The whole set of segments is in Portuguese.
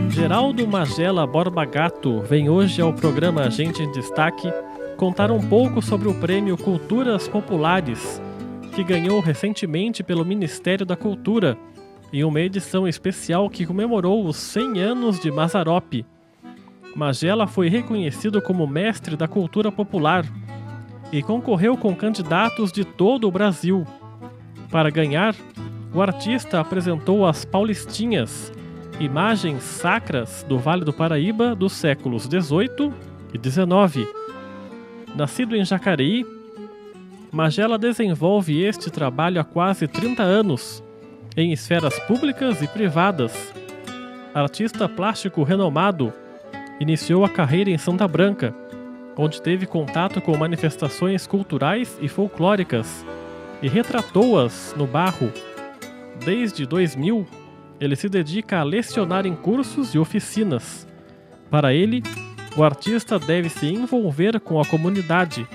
Geraldo Magela Borba Gato vem hoje ao programa Gente em Destaque contar um pouco sobre o prêmio Culturas Populares, que ganhou recentemente pelo Ministério da Cultura, em uma edição especial que comemorou os 100 anos de Mazzaropi. Magela foi reconhecido como mestre da cultura popular e concorreu com candidatos de todo o Brasil. Para ganhar, o artista apresentou as Paulistinhas, imagens sacras do Vale do Paraíba dos séculos XVIII e XIX. Nascido em Jacareí, Magela desenvolve este trabalho há quase 30 anos, em esferas públicas e privadas. Artista plástico renomado, iniciou a carreira em Santa Branca, onde teve contato com manifestações culturais e folclóricas, e retratou-as no barro. Desde 2000, ele se dedica a lecionar em cursos e oficinas. Para ele, o artista deve se envolver com a comunidade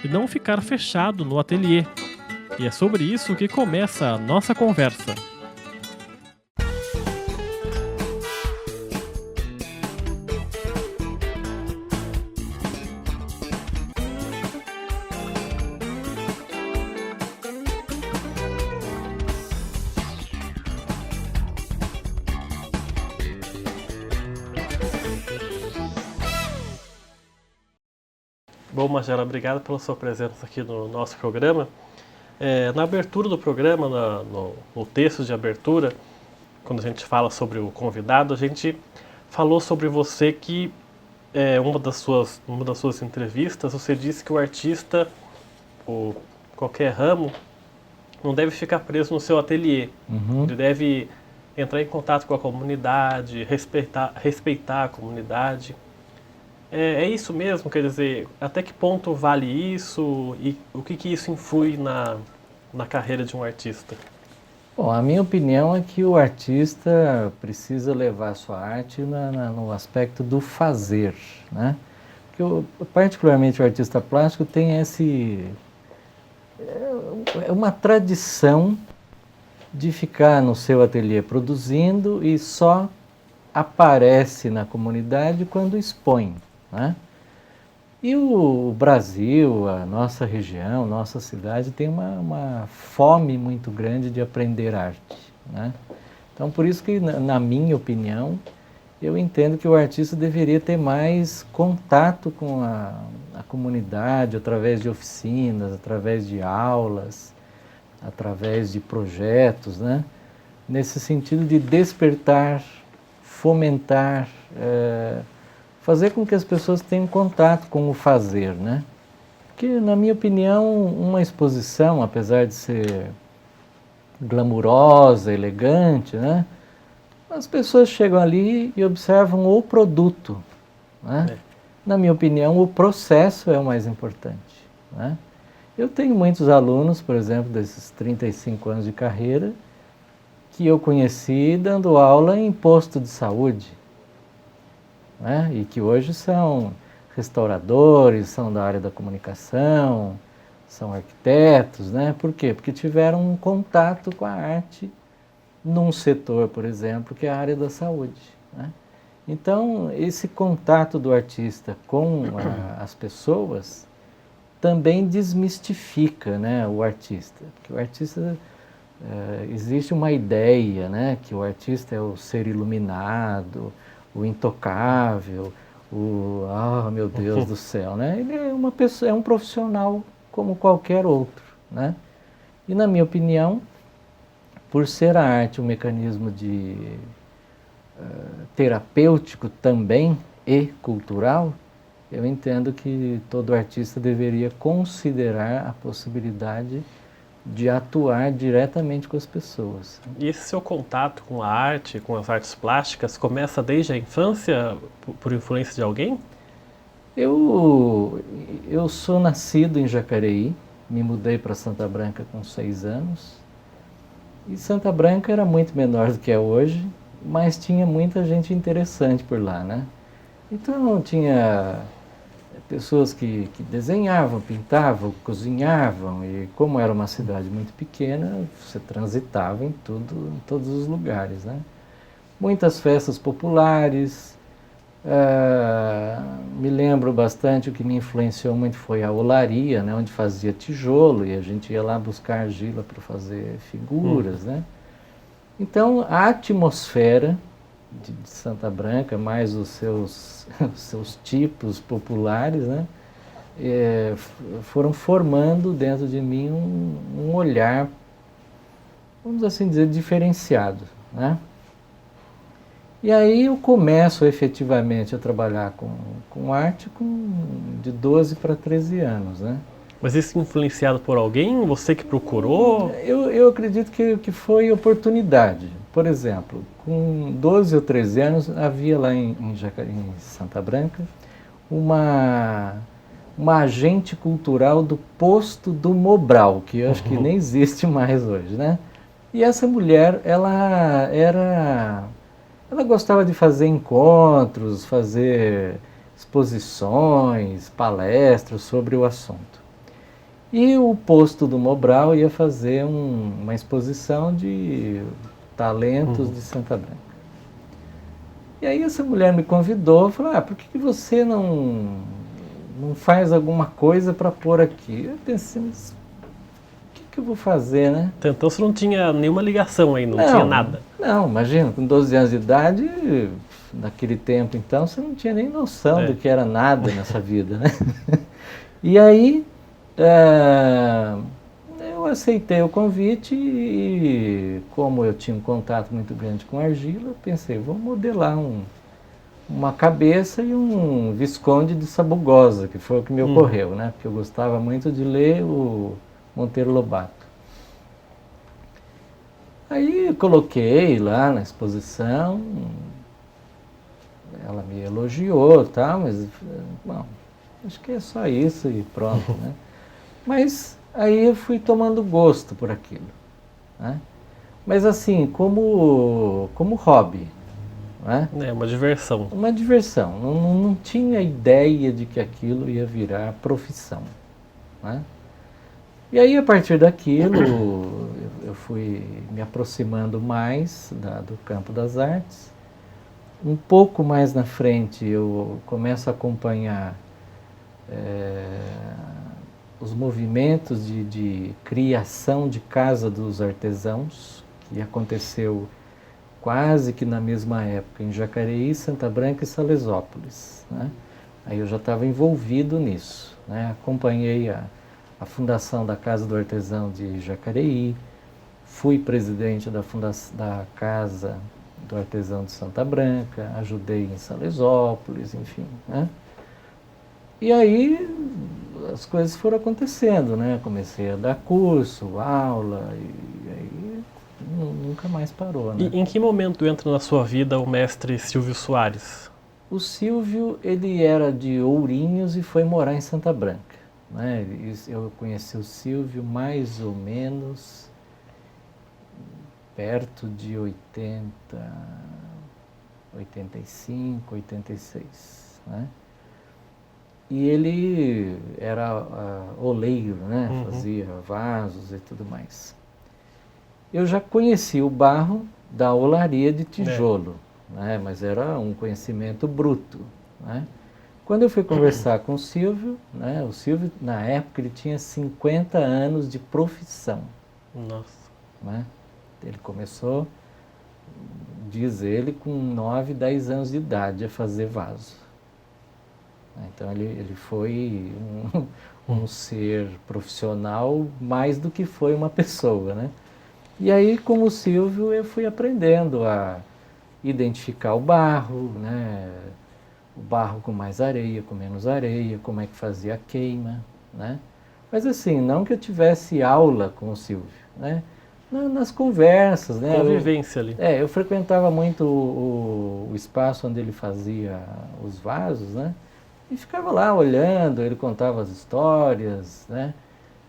e não ficar fechado no ateliê. E é sobre isso que começa a nossa conversa. Bom, Magela, obrigado pela sua presença aqui no nosso programa. Na abertura do programa, no texto de abertura, quando a gente fala sobre o convidado, a gente falou sobre você que, uma das suas entrevistas, você disse que o artista, ou qualquer ramo, não deve ficar preso no seu ateliê. Uhum. Ele deve entrar em contato com a comunidade, respeitar a comunidade. É isso mesmo? Quer dizer, até que ponto vale isso e o que isso influi na carreira de um artista? Bom, a minha opinião é que o artista precisa levar a sua arte no aspecto do fazer, né? Porque particularmente o artista plástico tem uma tradição de ficar no seu ateliê produzindo e só aparece na comunidade quando expõe, né? E o Brasil, a nossa região, nossa cidade tem uma fome muito grande de aprender arte, né? Então, por isso que, na minha opinião, eu entendo que o artista deveria ter mais contato com a comunidade, através de oficinas, através de aulas, através de projetos, né? Nesse sentido de despertar, fomentar, fazer com que as pessoas tenham contato com o fazer, né? Porque, na minha opinião, uma exposição, apesar de ser glamurosa, elegante, né? As pessoas chegam ali e observam o produto, né? Na minha opinião, o processo é o mais importante, né? Eu tenho muitos alunos, por exemplo, desses 35 anos de carreira, que eu conheci dando aula em posto de saúde, né? E que hoje são restauradores, são da área da comunicação, são arquitetos, né? Por quê? Porque tiveram um contato com a arte num setor, por exemplo, que é a área da saúde, né? Então, esse contato do artista com as pessoas também desmistifica, né, o artista. Porque o artista, existe uma ideia, né, que o artista é o ser iluminado, o intocável, meu Deus do céu, né? Ele é uma pessoa, é um profissional como qualquer outro, né? E, na minha opinião, por ser a arte um mecanismo de terapêutico também e cultural, eu entendo que todo artista deveria considerar a possibilidade de atuar diretamente com as pessoas. E esse seu contato com a arte, com as artes plásticas, começa desde a infância, por influência de alguém? Eu sou nascido em Jacareí, me mudei para Santa Branca com 6 anos, e Santa Branca era muito menor do que é hoje, mas tinha muita gente interessante por lá, né? Então tinha pessoas que desenhavam, pintavam, cozinhavam, e como era uma cidade muito pequena, você transitava em todos os lugares, né? Muitas festas populares. Me lembro bastante, o que me influenciou muito foi a olaria, né, onde fazia tijolo, e a gente ia lá buscar argila para fazer figuras, né? Então, a atmosfera de Santa Branca, mais os seus tipos populares, né, foram formando dentro de mim um olhar, vamos assim dizer, diferenciado, né? E aí eu começo efetivamente a trabalhar com arte de 12 para 13 anos, né? Mas isso influenciado por alguém? Você que procurou? Eu acredito que foi oportunidade. Por exemplo, com 12 ou 13 anos, havia lá em Santa Branca uma agente cultural do posto do Mobral, que eu acho que nem existe mais hoje, né? E essa mulher, ela gostava de fazer encontros, fazer exposições, palestras sobre o assunto. E o posto do Mobral ia fazer uma exposição de talentos de Santa Branca. E aí essa mulher me convidou, falou, por que você não faz alguma coisa para pôr aqui? Eu pensei, mas o que eu vou fazer, né? Então você não tinha nenhuma ligação aí, não tinha nada? Não, imagina, com 12 anos de idade, naquele tempo então, você não tinha nem noção do que era nada nessa vida, né? E aí, eu aceitei o convite e, como eu tinha um contato muito grande com argila, eu pensei, vou modelar uma cabeça e um Visconde de Sabugosa, que foi o que me ocorreu, né? Porque eu gostava muito de ler o Monteiro Lobato. Aí eu coloquei lá na exposição, ela me elogiou, tá, mas bom, acho que é só isso e pronto, né? Mas aí eu fui tomando gosto por aquilo, né? Mas assim, como hobby, né? É uma diversão. Uma diversão, não tinha ideia de que aquilo ia virar profissão, né? E aí, a partir daquilo, eu fui me aproximando mais do campo das artes. Um pouco mais na frente, eu começo a acompanhar os movimentos de criação de Casa dos Artesãos, que aconteceu quase que na mesma época, em Jacareí, Santa Branca e Salesópolis, né? Aí eu já estava envolvido nisso, né? Acompanhei a fundação da Casa do Artesão de Jacareí, fui presidente da Casa do Artesão de Santa Branca, ajudei em Salesópolis, enfim, né? E aí as coisas foram acontecendo, né? Comecei a dar curso, aula, e aí nunca mais parou, né? E em que momento entra na sua vida o mestre Silvio Soares? O Silvio, ele era de Ourinhos e foi morar em Santa Branca, né? Eu conheci o Silvio mais ou menos perto de 85, 86, né? E ele era oleiro, né? Fazia vasos e tudo mais. Eu já conheci o barro da olaria de tijolo, né? Mas era um conhecimento bruto, né? Quando eu fui conversar com o Silvio, né? O Silvio, na época, ele tinha 50 anos de profissão. Nossa. Né? Ele começou, diz ele, com 9, 10 anos de idade a fazer vaso. Então ele foi um ser profissional mais do que foi uma pessoa, né? E aí, com o Silvio, eu fui aprendendo a identificar o barro, né? O barro com mais areia, com menos areia, como é que fazia a queima, né? Mas assim, não que eu tivesse aula com o Silvio, né? Nas conversas, né? Convivência ali. Eu frequentava muito o espaço onde ele fazia os vasos, né? E ficava lá olhando, ele contava as histórias, né?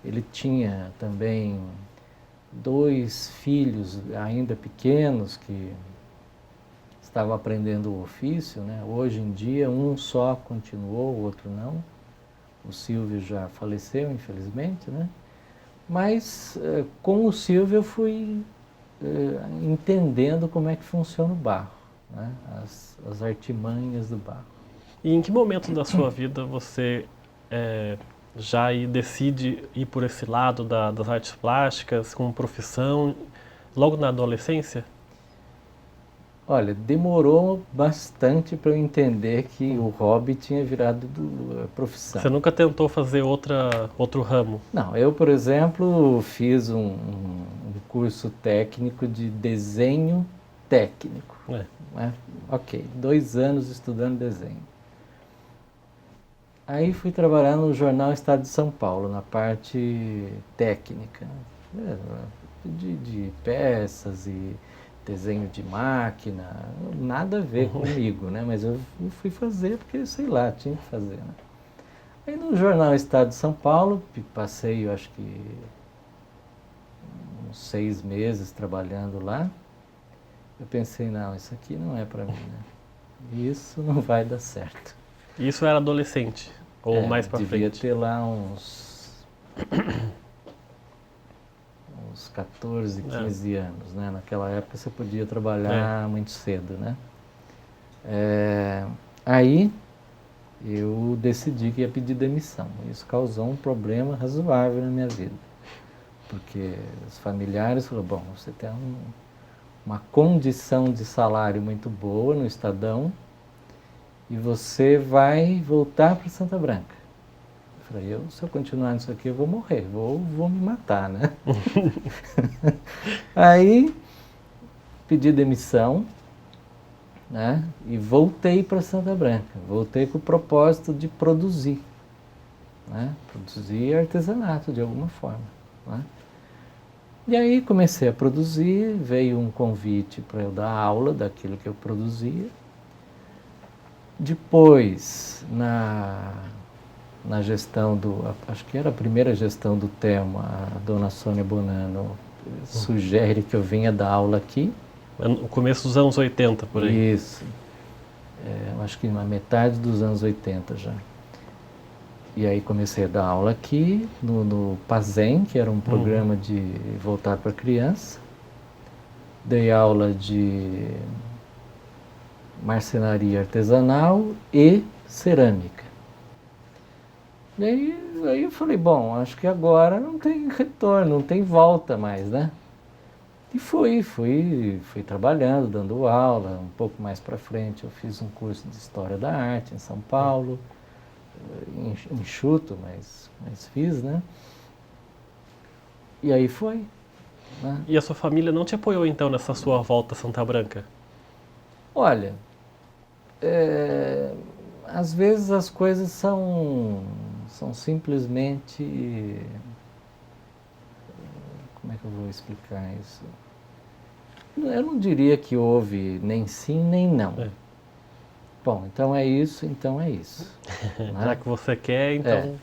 Ele tinha também 2 filhos ainda pequenos que estavam aprendendo o ofício, né? Hoje em dia um só continuou, o outro não, O Silvio já faleceu, infelizmente, né? Mas com o Silvio eu fui entendendo como é que funciona o barro, né? As artimanhas do barro. E em que momento da sua vida você decide ir por esse lado das artes plásticas como profissão, logo na adolescência? Olha, demorou bastante para eu entender que o hobby tinha virado profissão. Você nunca tentou fazer outro ramo? Não, eu, por exemplo, fiz um curso técnico de desenho técnico. Né? Ok, 2 anos estudando desenho. Aí fui trabalhar no jornal Estado de São Paulo, na parte técnica, de peças e desenho de máquina, nada a ver comigo, né? Mas eu fui fazer porque, sei lá, tinha que fazer, né? Aí no jornal Estado de São Paulo, passei, eu acho que uns 6 meses trabalhando lá, eu pensei, não, isso aqui não é para mim, né? Isso não vai dar certo. Isso era adolescente? Ou mais para frente? Devia ter lá uns 14, 15 anos, né? Naquela época você podia trabalhar muito cedo, né? Aí eu decidi que ia pedir demissão. Isso causou um problema razoável na minha vida. Porque os familiares falaram, bom, você tem uma condição de salário muito boa no Estadão e você vai voltar para Santa Branca. Eu falei, se eu continuar nisso aqui, eu vou morrer, vou me matar, né? Aí, pedi demissão, né? E voltei para Santa Branca. Voltei com o propósito de produzir, né? Produzir artesanato de alguma forma, né? E aí comecei a produzir, veio um convite para eu dar aula daquilo que eu produzia. Depois, na gestão acho que era a primeira gestão do Telmo, a dona Sônia Bonanno sugere que eu venha dar aula aqui. No começo dos anos 80, por aí. Isso. Acho que na metade dos anos 80 já. E aí comecei a dar aula aqui, no PASEM, que era um programa voltado para criança. Dei aula de marcenaria artesanal e cerâmica. E aí eu falei, bom, acho que agora não tem retorno, não tem volta mais, né? E fui trabalhando, dando aula, um pouco mais para frente eu fiz um curso de História da Arte em São Paulo, enxuto, mas fiz, né? E aí foi. Né? E a sua família não te apoiou então nessa sua volta a Santa Branca? Olha, às vezes as coisas são simplesmente... Como é que eu vou explicar isso? Eu não diria que houve nem sim nem não. Bom, então é isso, então é isso. Né? Já que você quer, então...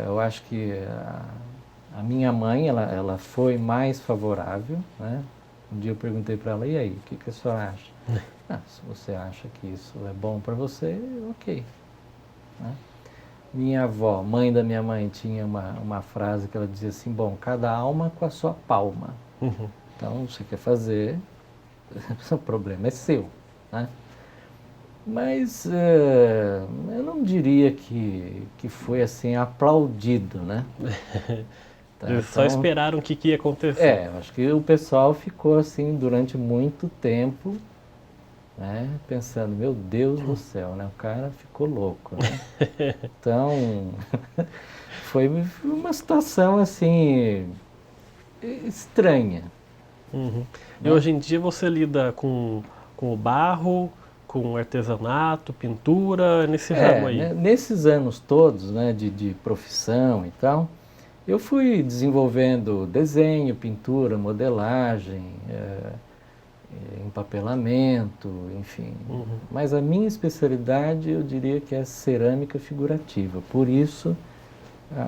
eu acho que a minha mãe, ela foi mais favorável, né? Um dia eu perguntei para ela, e aí, o que a senhora acha? Se você acha que isso é bom para você, ok. Né? Minha avó, mãe da minha mãe, tinha uma frase que ela dizia assim, bom, cada alma com a sua palma. Então, você quer fazer, o problema é seu. Né? Mas eu não diria que foi assim aplaudido, né? Eles só esperaram o que ia acontecer. Acho que o pessoal ficou assim durante muito tempo, né, pensando, meu Deus do céu, né? O cara ficou louco, né? Então, foi uma situação assim estranha. Né? E hoje em dia você lida com o barro, com artesanato, pintura, nesse ramo aí? Né, nesses anos todos, né, de profissão e tal, eu fui desenvolvendo desenho, pintura, modelagem, empapelamento, enfim. Mas a minha especialidade, eu diria que é cerâmica figurativa. Por isso,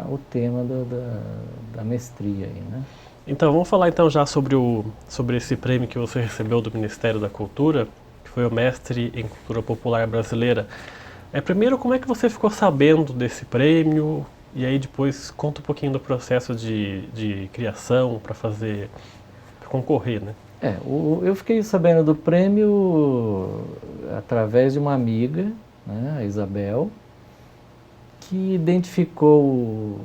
o tema da mestria aí, né? Então, vamos falar então já sobre esse prêmio que você recebeu do Ministério da Cultura, que foi o Mestre em Cultura Popular Brasileira. Primeiro, como é que você ficou sabendo desse prêmio? E aí depois conta um pouquinho do processo de criação para concorrer, né? Eu fiquei sabendo do prêmio através de uma amiga, né, a Isabel, que identificou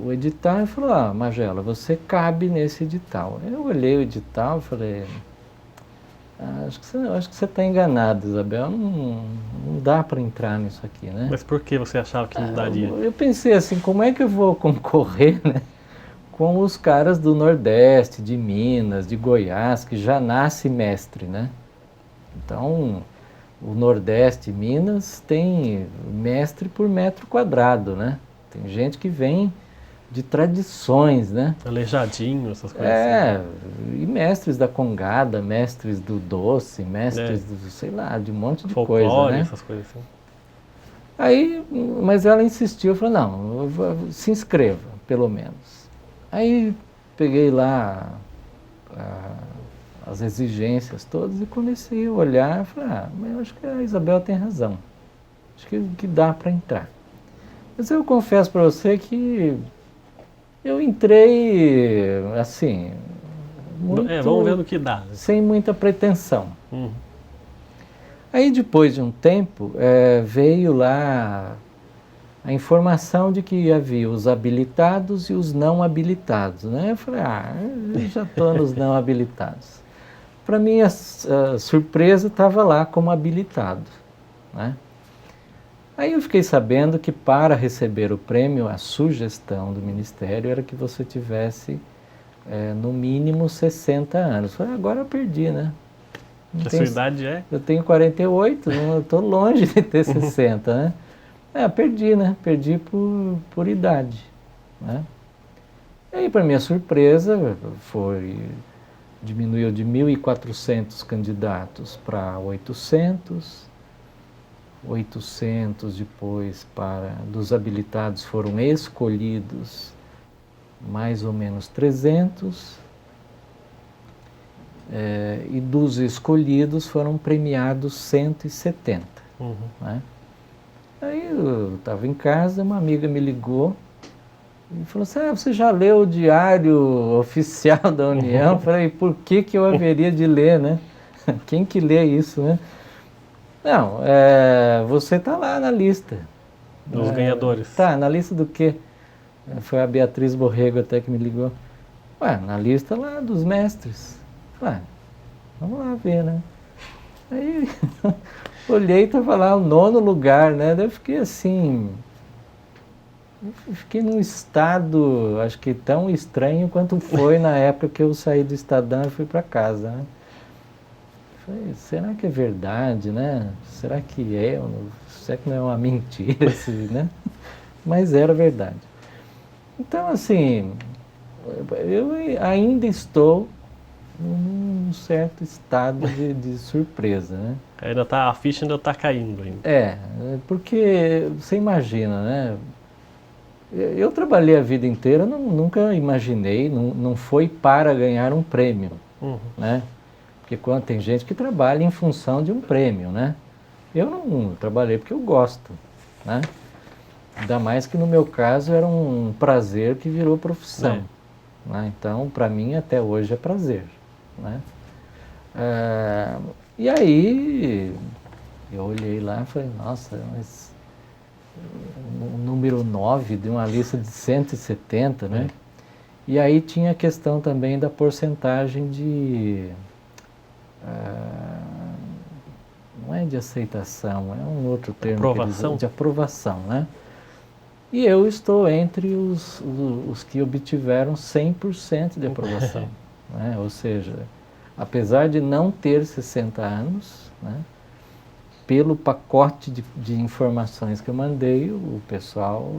o edital e falou: Magela, você cabe nesse edital. Eu olhei o edital e falei: acho que você está enganado, Isabel, não dá para entrar nisso aqui, né? Mas por que você achava que não daria? Eu pensei assim, como é que eu vou concorrer, né, com os caras do Nordeste, de Minas, de Goiás, que já nasce mestre, né? Então, o Nordeste, Minas, tem mestre por metro quadrado, né? Tem gente que vem de tradições, né? Aleijadinho, essas coisas assim. E mestres da congada, mestres do doce, mestres do, sei lá, de um monte de Folclore, coisa, né? essas coisas assim. Aí, mas ela insistiu, falou: não, se inscreva, pelo menos. Aí peguei lá as exigências todas e comecei a olhar e falei: mas eu acho que a Isabel tem razão. Acho que dá para entrar. Mas eu confesso para você que eu entrei assim, Vamos ver no que dá. sem muita pretensão. Uhum. Aí depois de um tempo veio lá a informação de que havia os habilitados e os não habilitados, né? Eu falei: eu já estou nos não habilitados. Para mim, a surpresa estava lá como habilitado, né? Aí eu fiquei sabendo que para receber o prêmio, a sugestão do Ministério era que você tivesse no mínimo 60 anos. Eu falei: agora eu perdi, né? A sua idade é? Eu tenho 48, eu estou longe de ter 60, né? Perdi, né? Perdi por idade, né? E aí, para minha surpresa, diminuiu de 1.400 candidatos para 800 depois dos habilitados foram escolhidos mais ou menos 300, e dos escolhidos foram premiados 170. Uhum. Né? Aí eu estava em casa, uma amiga me ligou e falou assim: você já leu o Diário Oficial da União? Eu falei: por que eu haveria de ler, né? Quem que lê isso, né? Não, você está lá na lista. Dos ganhadores. Tá, na lista do quê? Foi a Beatriz Borrego até que me ligou. Na lista lá dos mestres. Vamos lá ver, né? Aí olhei e estava lá o 9º lugar, né? Daí eu fiquei assim, fiquei num estado, acho que tão estranho quanto foi na época que eu saí do Estadão e fui para casa, né? Falei: será que é verdade, né? Será que será que não é uma mentira, né? Mas era verdade. Então, assim, eu ainda estou num certo estado de surpresa, né? A ficha ainda está caindo ainda. Porque você imagina, né? Eu trabalhei a vida inteira, nunca imaginei, não foi para ganhar um prêmio, né? Porque quando tem gente que trabalha em função de um prêmio, né? Eu não trabalhei porque eu gosto, né? Ainda mais que no meu caso era um prazer que virou profissão, né? Então, para mim, até hoje é prazer, né? E aí, eu olhei lá e falei: nossa, mas o número 9 de uma lista de 170, né? E aí tinha a questão também da porcentagem não é de aceitação, é um outro termo. Aprovação? De aprovação, né? E eu estou entre os que obtiveram 100% de aprovação. Né? Ou seja, apesar de não ter 60 anos, né, pelo pacote de informações que eu mandei, o pessoal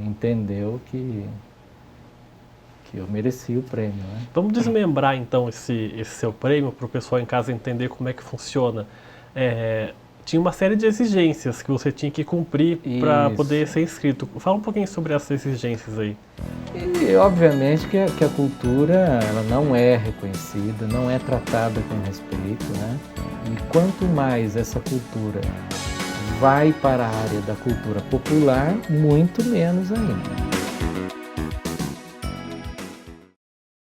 entendeu que eu merecia o prêmio. Né? Vamos desmembrar então esse seu prêmio para o pessoal em casa entender como é que funciona. Tinha uma série de exigências que você tinha que cumprir para poder ser inscrito. Fala um pouquinho sobre essas exigências aí. E obviamente que a cultura ela não é reconhecida, não é tratada com respeito, né? E quanto mais essa cultura vai para a área da cultura popular, muito menos ainda.